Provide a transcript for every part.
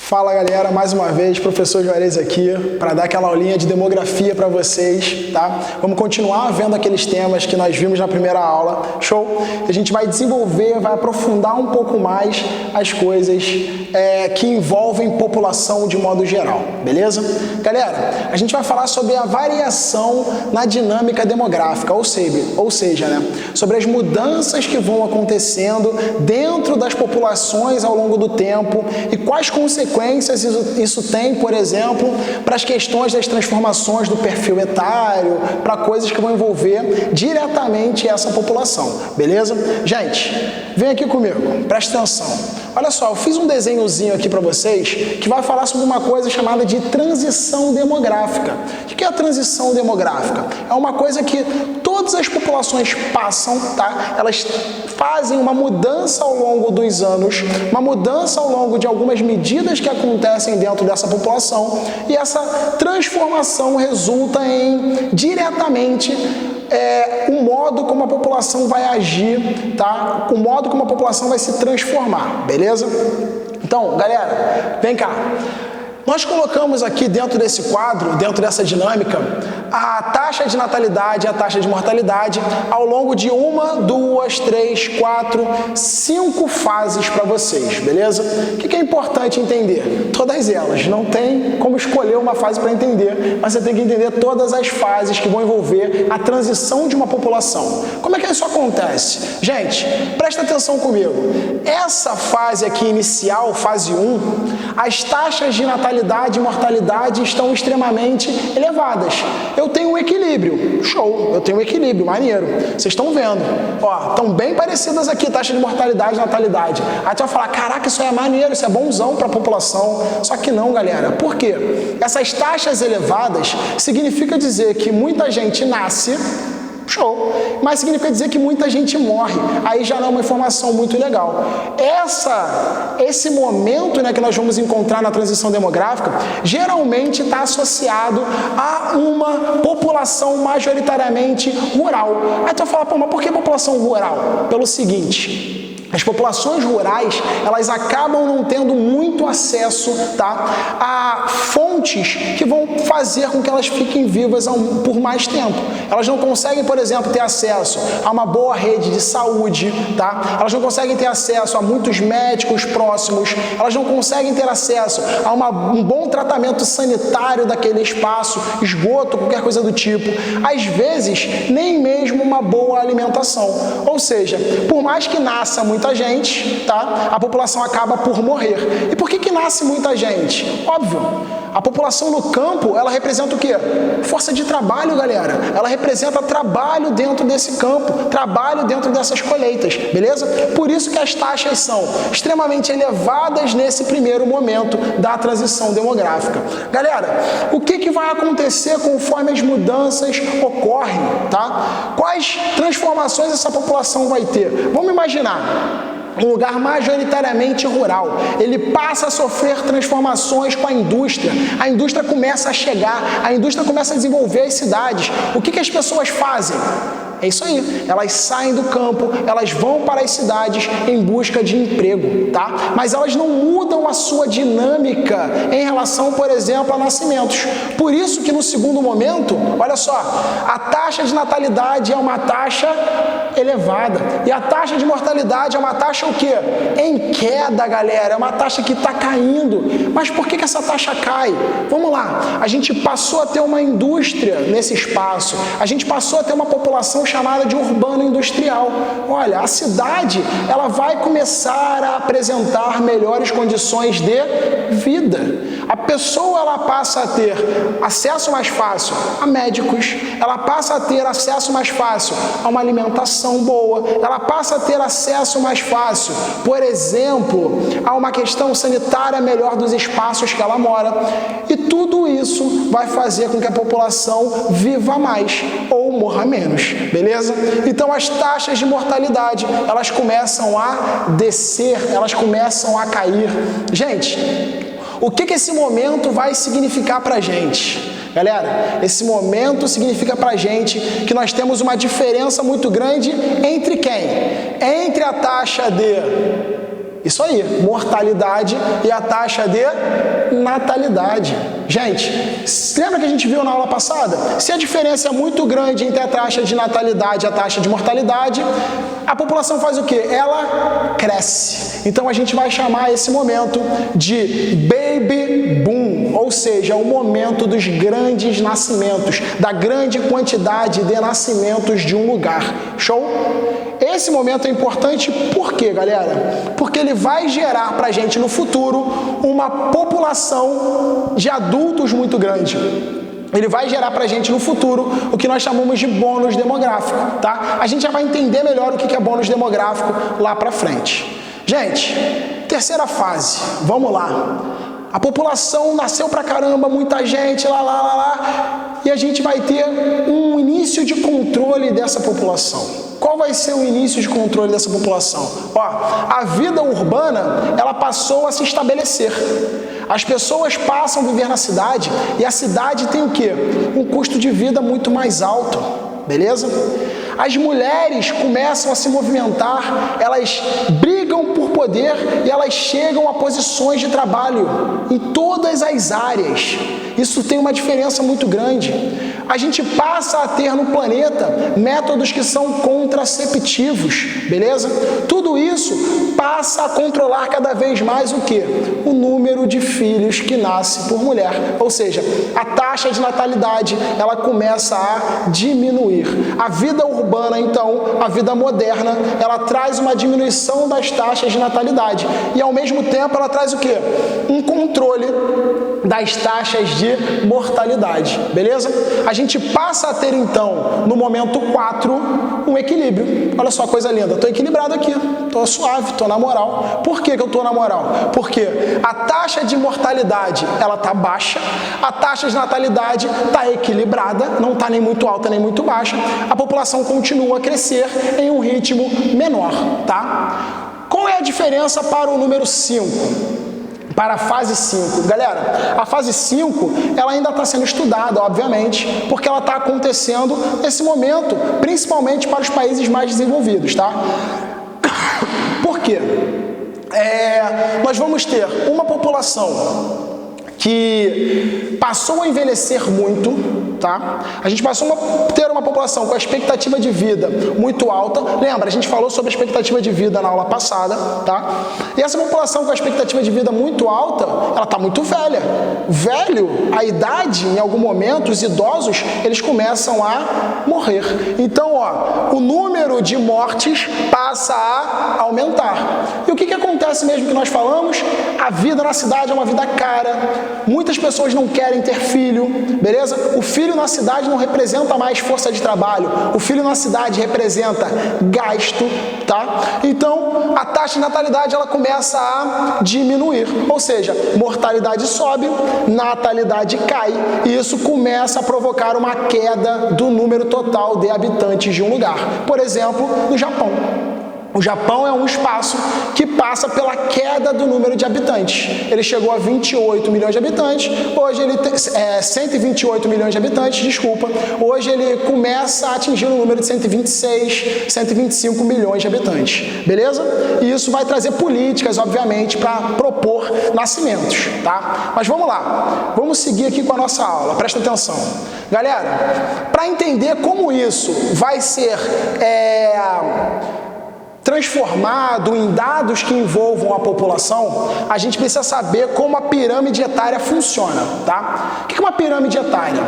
Fala galera, mais uma vez, professor Juarez aqui para dar aquela aulinha de demografia para vocês, tá? Vamos continuar vendo aqueles temas que nós vimos na primeira aula, show? A gente vai desenvolver, vai aprofundar um pouco mais as coisas que envolvem população de modo geral, beleza? Galera, a gente vai falar sobre a variação na dinâmica demográfica, ou seja, né, sobre as mudanças que vão acontecendo dentro das populações ao longo do tempo e quais consequências isso tem, por exemplo, para as questões das transformações do perfil etário, para coisas que vão envolver diretamente essa população, beleza? Gente, vem aqui comigo, presta atenção. Olha só, eu fiz um desenhozinho aqui para vocês que vai falar sobre uma coisa chamada de transição demográfica. O que é a transição demográfica? É uma coisa que todas as populações passam, tá? Elas fazem uma mudança ao longo dos anos, uma mudança ao longo de algumas medidas que acontecem dentro dessa população, e essa transformação resulta em, diretamente, o modo como a população vai agir, tá? O modo como a população vai se transformar, beleza? Então, galera, vem cá. Nós colocamos aqui dentro desse quadro, dentro dessa dinâmica, a taxa de natalidade e a taxa de mortalidade ao longo de 1, 2, 3, 4, 5 fases para vocês, beleza? O que é importante entender? Todas elas, não tem como escolher uma fase para entender, mas você tem que entender todas as fases que vão envolver a transição de uma população. Como é que isso acontece? Gente, presta atenção comigo. Essa fase aqui inicial, fase 1, as taxas de natalidade e mortalidade estão extremamente elevadas. Eu tenho um equilíbrio, show, eu tenho um equilíbrio, maneiro. Vocês estão vendo, ó, estão bem parecidas aqui, taxa de mortalidade e natalidade. Aí tu vai falar, caraca, isso é maneiro, isso é bonzão para a população. Só que não, galera. Por quê? Essas taxas elevadas significa dizer que muita gente nasce, show, mas significa dizer que muita gente morre. Aí já não é uma informação muito legal. Esse momento, né, que nós vamos encontrar na transição demográfica geralmente está associado a uma população majoritariamente rural. Aí tu vai falar, pô, mas por que população rural? Pelo seguinte: as populações rurais, elas acabam não tendo muito acesso, tá, a fontes que vão fazer com que elas fiquem vivas por mais tempo. Elas não conseguem, por exemplo, ter acesso a uma boa rede de saúde, tá? Elas não conseguem ter acesso a muitos médicos próximos, elas não conseguem ter acesso a um bom tratamento sanitário daquele espaço, esgoto, qualquer coisa do tipo. Às vezes, nem mesmo uma boa alimentação. Ou seja, por mais que nasça muita gente, tá? A população acaba por morrer. E por que nasce muita gente? Óbvio, a população no campo, ela representa o quê? Força de trabalho, galera. Ela representa trabalho dentro desse campo, trabalho dentro dessas colheitas, beleza? Por isso que as taxas são extremamente elevadas nesse primeiro momento da transição demográfica. Galera, o que vai acontecer conforme as mudanças ocorrem, tá? Quais transformações essa população vai ter? Vamos imaginar um lugar majoritariamente rural, ele passa a sofrer transformações com a indústria começa a chegar, a indústria começa a desenvolver as cidades. O que as pessoas fazem? É isso aí, elas saem do campo, elas vão para as cidades em busca de emprego, tá? Mas elas não mudam a sua dinâmica em relação, por exemplo, a nascimentos. Por isso que no segundo momento, olha só, a taxa de natalidade é uma taxa elevada e a taxa de mortalidade é uma taxa o quê? Em queda, galera, é uma taxa que está caindo. Mas por que essa taxa cai? Vamos lá, a gente passou a ter uma indústria nesse espaço, a gente passou a ter uma população chamada de urbano industrial. Olha, a cidade, ela vai começar a apresentar melhores condições de vida. A pessoa, ela passa a ter acesso mais fácil a médicos, ela passa a ter acesso mais fácil a uma alimentação boa, ela passa a ter acesso mais fácil, por exemplo, a uma questão sanitária melhor dos espaços que ela mora. E tudo isso vai fazer com que a população viva mais ou morra menos. Beleza? Então as taxas de mortalidade, elas começam a descer, elas começam a cair. Gente, o que esse momento vai significar pra gente? Galera, esse momento significa pra gente que nós temos uma diferença muito grande entre quem? Entre a taxa de Isso aí, mortalidade e a taxa de natalidade. Gente, lembra que a gente viu na aula passada? Se a diferença é muito grande entre a taxa de natalidade e a taxa de mortalidade, a população faz o quê? Ela cresce. Então a gente vai chamar esse momento de baby boom, ou seja, o momento dos grandes nascimentos, da grande quantidade de nascimentos de um lugar. Show? Esse momento é importante por quê, galera? Porque ele vai gerar pra gente no futuro uma população de adultos muito grande. Ele vai gerar pra gente no futuro o que nós chamamos de bônus demográfico, tá? A gente já vai entender melhor o que é bônus demográfico lá pra frente. Gente, terceira fase, vamos lá. A população nasceu pra caramba, muita gente, lá, e a gente vai ter um início de controle dessa população. Qual vai ser o início de controle dessa população? Ó, a vida urbana, ela passou a se estabelecer. As pessoas passam a viver na cidade e a cidade tem o quê? Um custo de vida muito mais alto, beleza? As mulheres começam a se movimentar, elas brigam por poder e elas chegam a posições de trabalho em todas as áreas. Isso tem uma diferença muito grande. A gente passa a ter no planeta métodos que são contraceptivos, beleza? Tudo isso passa a controlar cada vez mais o quê? O número de filhos que nasce por mulher. Ou seja, a taxa de natalidade, ela começa a diminuir. A vida urbana, então, a vida moderna, ela traz uma diminuição das taxas de natalidade. E, ao mesmo tempo, ela traz o quê? Um controle das taxas de mortalidade, beleza? A gente passa a ter, então, no momento 4, um equilíbrio. Olha só, coisa linda, estou equilibrado aqui, estou suave, estou na moral. Por que eu estou na moral? Porque a taxa de mortalidade, ela está baixa, a taxa de natalidade está equilibrada, não está nem muito alta nem muito baixa, a população continua a crescer em um ritmo menor, tá? Qual é a diferença para o número 5? Para a fase 5. Galera, a fase 5, ela ainda está sendo estudada, obviamente, porque ela está acontecendo nesse momento, principalmente para os países mais desenvolvidos, tá? Por quê? Nós vamos ter uma população que passou a envelhecer muito, tá? A gente passou a ter uma população com a expectativa de vida muito alta. Lembra, a gente falou sobre a expectativa de vida na aula passada, tá? E essa população com a expectativa de vida muito alta, ela está muito velha. Velho, a idade, em algum momento, os idosos, eles começam a morrer. Então, ó, o número de mortes passa a aumentar. E o que acontece mesmo que nós falamos? A vida na cidade é uma vida cara. Muitas pessoas não querem ter filho, beleza? O filho na cidade não representa mais força de trabalho. O filho na cidade representa gasto, tá? Então, a taxa de natalidade, ela começa a diminuir. Ou seja, mortalidade sobe, natalidade cai. E isso começa a provocar uma queda do número total de habitantes de um lugar. Por exemplo, no Japão. O Japão é um espaço que passa pela queda do número de habitantes. Ele chegou a 28 milhões de habitantes, hoje ele tem 128 milhões de habitantes, desculpa. Hoje ele começa a atingir um número de 126, 125 milhões de habitantes, beleza? E isso vai trazer políticas, obviamente, para propor nascimentos, tá? Mas vamos lá, vamos seguir aqui com a nossa aula, presta atenção. Galera, para entender como isso vai ser transformado em dados que envolvam a população, a gente precisa saber como a pirâmide etária funciona, tá? O que é uma pirâmide etária?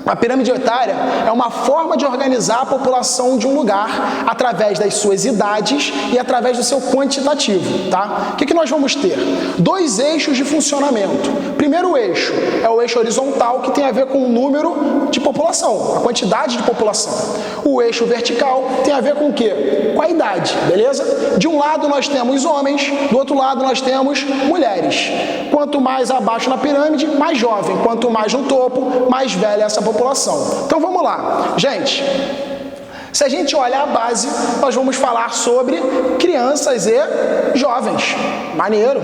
A pirâmide etária é uma forma de organizar a população de um lugar através das suas idades e através do seu quantitativo, tá? O que nós vamos ter? 2 eixos de funcionamento. Primeiro eixo é o eixo horizontal, que tem a ver com o número de população, a quantidade de população. O eixo vertical tem a ver com o quê? Com a idade, beleza? De um lado nós temos homens, do outro lado nós temos mulheres. Quanto mais abaixo na pirâmide, mais jovem. Quanto mais no topo, mais velha essa população. Então vamos lá, gente. Se a gente olha a base, nós vamos falar sobre crianças e jovens. Maneiro.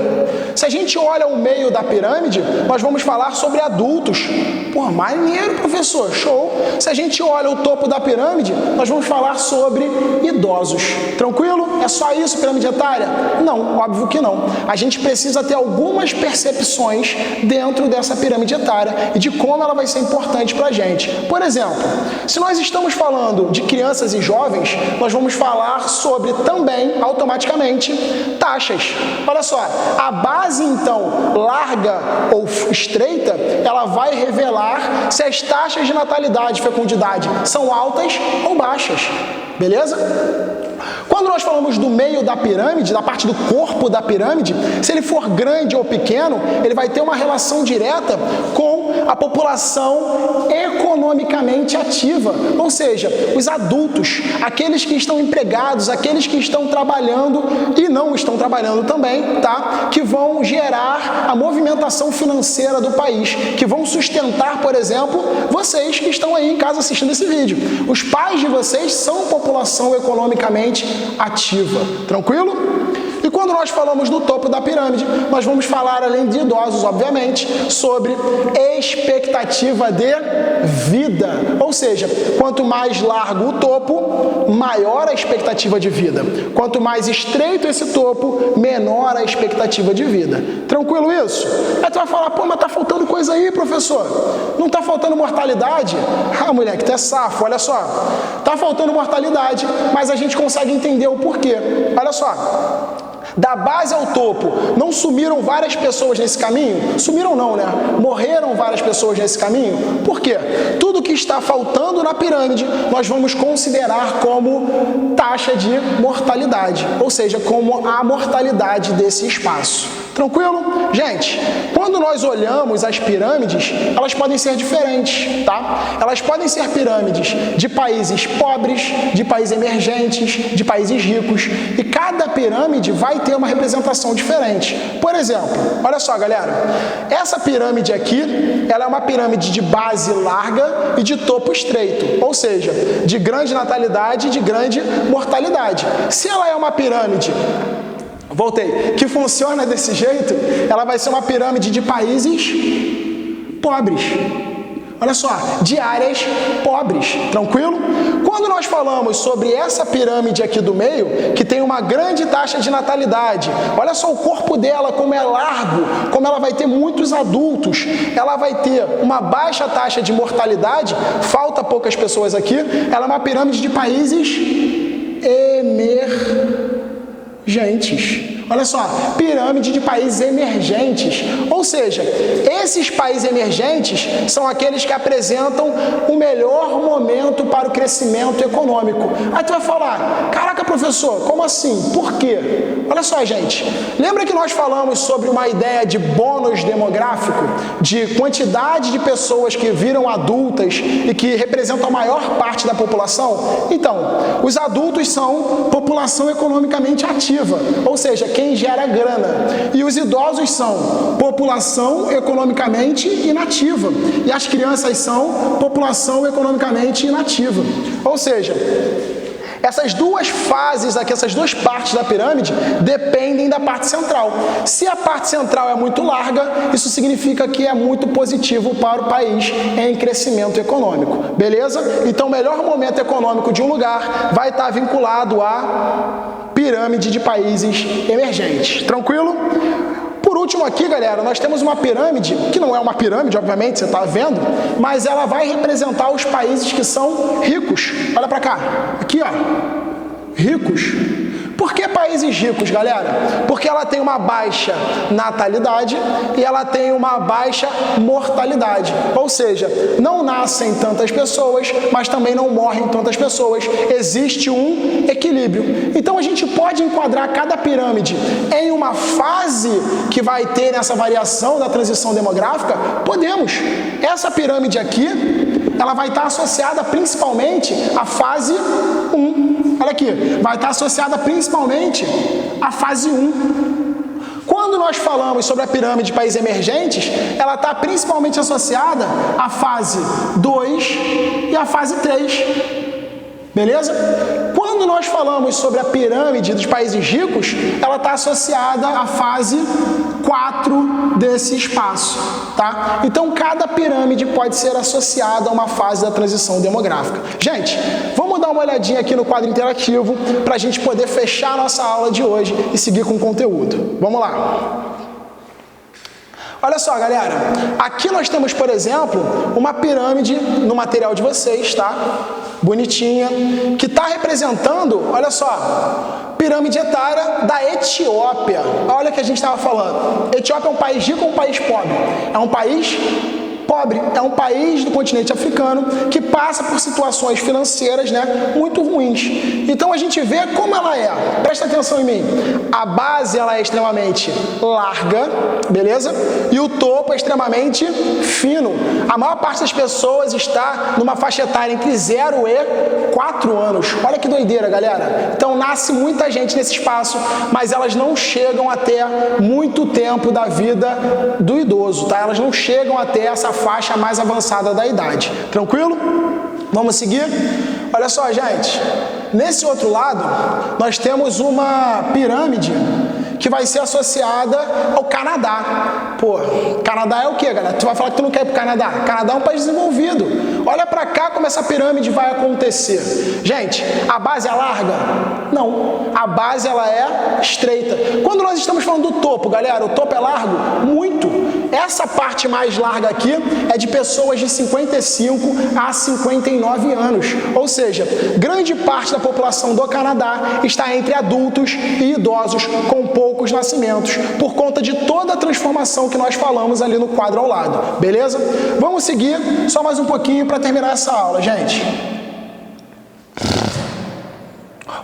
Se a gente olha o meio da pirâmide, nós vamos falar sobre adultos. Pô, maneiro, professor, show. Se a gente olha o topo da pirâmide, nós vamos falar sobre idosos. Tranquilo? É só isso, pirâmide etária? Não, óbvio que não. A gente precisa ter algumas percepções dentro dessa pirâmide etária e de como ela vai ser importante para a gente. Por exemplo, se nós estamos falando de crianças e jovens, nós vamos falar sobre também, automaticamente, taxas. Olha só, a base, então, larga ou estreita, ela vai revelar se as taxas de natalidade e fecundidade são altas ou baixas. Beleza? Quando nós falamos do meio da pirâmide, da parte do corpo da pirâmide, se ele for grande ou pequeno, ele vai ter uma relação direta com a população economicamente ativa, ou seja, os adultos, aqueles que estão empregados, aqueles que estão trabalhando e não estão trabalhando também, tá? Que vão gerar a movimentação financeira do país, que vão sustentar, por exemplo, vocês que estão aí em casa assistindo esse vídeo. Os pais de vocês são população economicamente ativa. Tranquilo? E quando nós falamos do topo da pirâmide, nós vamos falar, além de idosos, obviamente, sobre expectativa de vida. Ou seja, quanto mais largo o topo, maior a expectativa de vida. Quanto mais estreito esse topo, menor a expectativa de vida. Tranquilo isso? Aí tu vai falar, pô, mas tá faltando coisa aí, professor. Não tá faltando mortalidade? Ah, moleque, tu é safo, olha só. Tá faltando mortalidade, mas a gente consegue entender o porquê. Olha só. Da base ao topo, não sumiram várias pessoas nesse caminho? Sumiram não, né? Morreram várias pessoas nesse caminho? Por quê? Tudo que está faltando na pirâmide, nós vamos considerar como taxa de mortalidade, ou seja, como a mortalidade desse espaço. Tranquilo? Gente, quando nós olhamos as pirâmides, elas podem ser diferentes, tá? Elas podem ser pirâmides de países pobres, de países emergentes, de países ricos, e cada pirâmide vai ter uma representação diferente. Por exemplo, olha só, galera, essa pirâmide aqui, ela é uma pirâmide de base larga e de topo estreito, ou seja, de grande natalidade e de grande mortalidade. Se ela é uma pirâmide que funciona desse jeito, ela vai ser uma pirâmide de países pobres. Olha só, de áreas pobres, tranquilo? Quando nós falamos sobre essa pirâmide aqui do meio, que tem uma grande taxa de natalidade, olha só o corpo dela, como é largo, como ela vai ter muitos adultos, ela vai ter uma baixa taxa de mortalidade, falta poucas pessoas aqui, ela é uma pirâmide de países emergentes. Olha só, pirâmide de países emergentes. Ou seja, esses países emergentes são aqueles que apresentam o melhor momento para o crescimento econômico. Aí tu vai falar, caraca, professor, como assim? Por quê? Olha só, gente, lembra que nós falamos sobre uma ideia de bônus demográfico? De quantidade de pessoas que viram adultas e que representam a maior parte da população? Então, os adultos são população economicamente ativa, ou seja, quem gera grana. E os idosos são população economicamente inativa. E as crianças são população economicamente inativa. Ou seja, essas duas fases aqui, essas duas partes da pirâmide dependem da parte central. Se a parte central é muito larga, isso significa que é muito positivo para o país em crescimento econômico. Beleza? Então, o melhor momento econômico de um lugar vai estar vinculado à pirâmide de países emergentes. Tranquilo? Por último aqui, galera, nós temos uma pirâmide, que não é uma pirâmide, obviamente, você está vendo, mas ela vai representar os países que são ricos. Olha para cá. Aqui, ó. Ricos. Por que países ricos, galera? Porque ela tem uma baixa natalidade e ela tem uma baixa mortalidade. Ou seja, não nascem tantas pessoas, mas também não morrem tantas pessoas. Existe um equilíbrio. Então a gente pode enquadrar cada pirâmide em uma fase que vai ter essa variação da transição demográfica? Podemos. Essa pirâmide aqui, ela vai estar associada principalmente à fase 1. Olha aqui, vai estar associada principalmente à fase 1. Quando nós falamos sobre a pirâmide de países emergentes, ela está principalmente associada à fase 2 e à fase 3. Beleza? Quando nós falamos sobre a pirâmide dos países ricos, ela está associada à fase 4 desse espaço, tá? Então, cada pirâmide pode ser associada a uma fase da transição demográfica. Gente, vamos dar uma olhadinha aqui no quadro interativo para a gente poder fechar a nossa aula de hoje e seguir com o conteúdo. Vamos lá! Olha só, galera, aqui nós temos, por exemplo, uma pirâmide no material de vocês, tá? Bonitinha, que está representando, olha só, pirâmide etária da Etiópia. Olha o que a gente estava falando. Etiópia é um país rico ou um país pobre? É um país pobre, é um país do continente africano que passa por situações financeiras, né, muito ruins. Então a gente vê como ela é. Presta atenção em mim. A base ela é extremamente larga, beleza? E o topo é extremamente fino. A maior parte das pessoas está numa faixa etária entre 0 e 4 anos. Olha que doideira, galera. Então nasce muita gente nesse espaço, mas elas não chegam até muito tempo da vida do idoso, tá? Elas não chegam até essa faixa mais avançada da idade. Tranquilo? Vamos seguir? Olha só, gente. Nesse outro lado, nós temos uma pirâmide que vai ser associada ao Canadá. Pô, Canadá é o quê, galera? Tu vai falar que tu não quer ir pro Canadá? Canadá é um país desenvolvido. Olha pra cá como essa pirâmide vai acontecer. Gente, a base é larga? Não. A base, ela é estreita. Quando nós estamos falando do topo, galera, o topo é largo? Muito. Essa parte mais larga aqui é de pessoas de 55 a 59 anos. Ou seja, grande parte da população do Canadá está entre adultos e idosos com poucos nascimentos, por conta de toda a transformação que nós falamos ali no quadro ao lado. Beleza? Vamos seguir só mais um pouquinho para terminar essa aula, gente.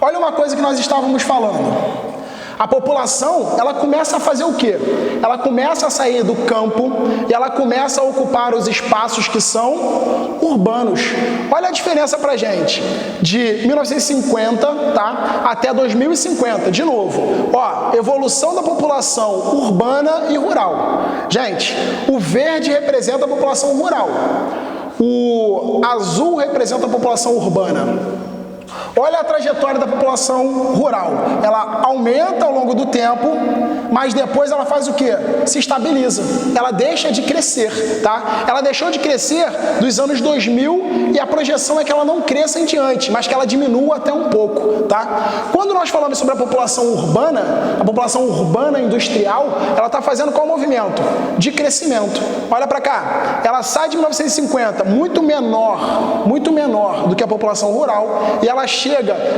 Olha uma coisa que nós estávamos falando. A população, ela começa a fazer o quê? Ela começa a sair do campo e ela começa a ocupar os espaços que são urbanos. Olha a diferença pra gente, de 1950, tá, até 2050. De novo, ó, evolução da população urbana e rural. Gente, o verde representa a população rural. O azul representa a população urbana. Olha a trajetória da população rural. Ela aumenta ao longo do tempo, mas depois ela faz o quê? Se estabiliza. Ela deixa de crescer, tá? Ela deixou de crescer dos anos 2000 e a projeção é que ela não cresça em diante, mas que ela diminua até um pouco, tá? Quando nós falamos sobre a população urbana industrial, ela está fazendo qual movimento? De crescimento. Olha para cá. Ela sai de 1950 muito menor do que a população rural e ela chega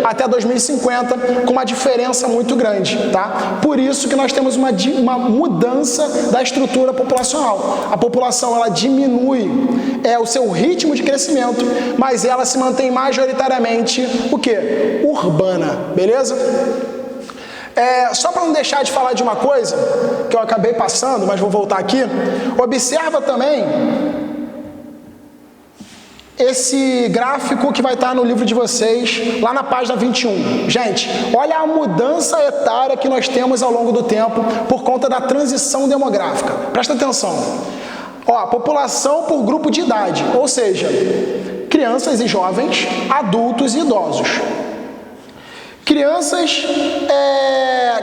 até 2050 com uma diferença muito grande, tá? Por isso que nós temos uma mudança da estrutura populacional. A população, ela diminui o seu ritmo de crescimento, mas ela se mantém majoritariamente o quê? Urbana, beleza? Só para não deixar de falar de uma coisa que eu acabei passando, mas vou voltar aqui, observa também esse gráfico que vai estar no livro de vocês, lá na página 21. Gente, olha a mudança etária que nós temos ao longo do tempo por conta da transição demográfica. Presta atenção. Ó, população por grupo de idade, ou seja, crianças e jovens, adultos e idosos.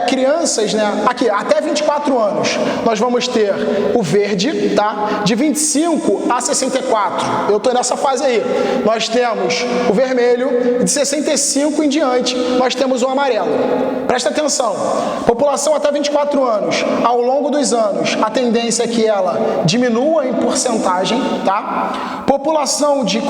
Crianças, né? Aqui, até 24 anos, nós vamos ter o verde, tá? De 25 a 64. Eu estou nessa fase aí. Nós temos o vermelho, de 65 em diante, nós temos o amarelo. Presta atenção. População até 24 anos, ao longo dos anos, a tendência é que ela diminua em porcentagem, tá? População de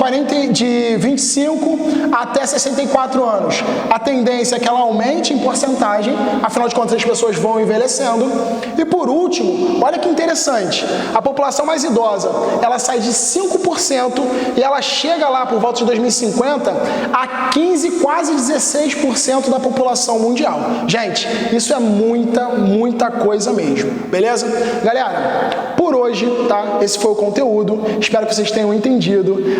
25 até 64 anos, a tendência é que ela aumente em porcentagem, afinal de contas as pessoas vão envelhecendo. E por último, olha que interessante, a população mais idosa, ela sai de 5% e ela chega lá por volta de 2050 a 15, quase 16% da população mundial. Gente, isso é muita coisa mesmo, beleza? Galera, por hoje, tá? Esse foi o conteúdo, espero que vocês tenham entendido.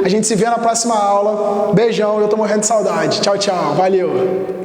A gente se vê na próxima aula. Beijão, eu tô morrendo de saudade. Tchau, tchau. Valeu!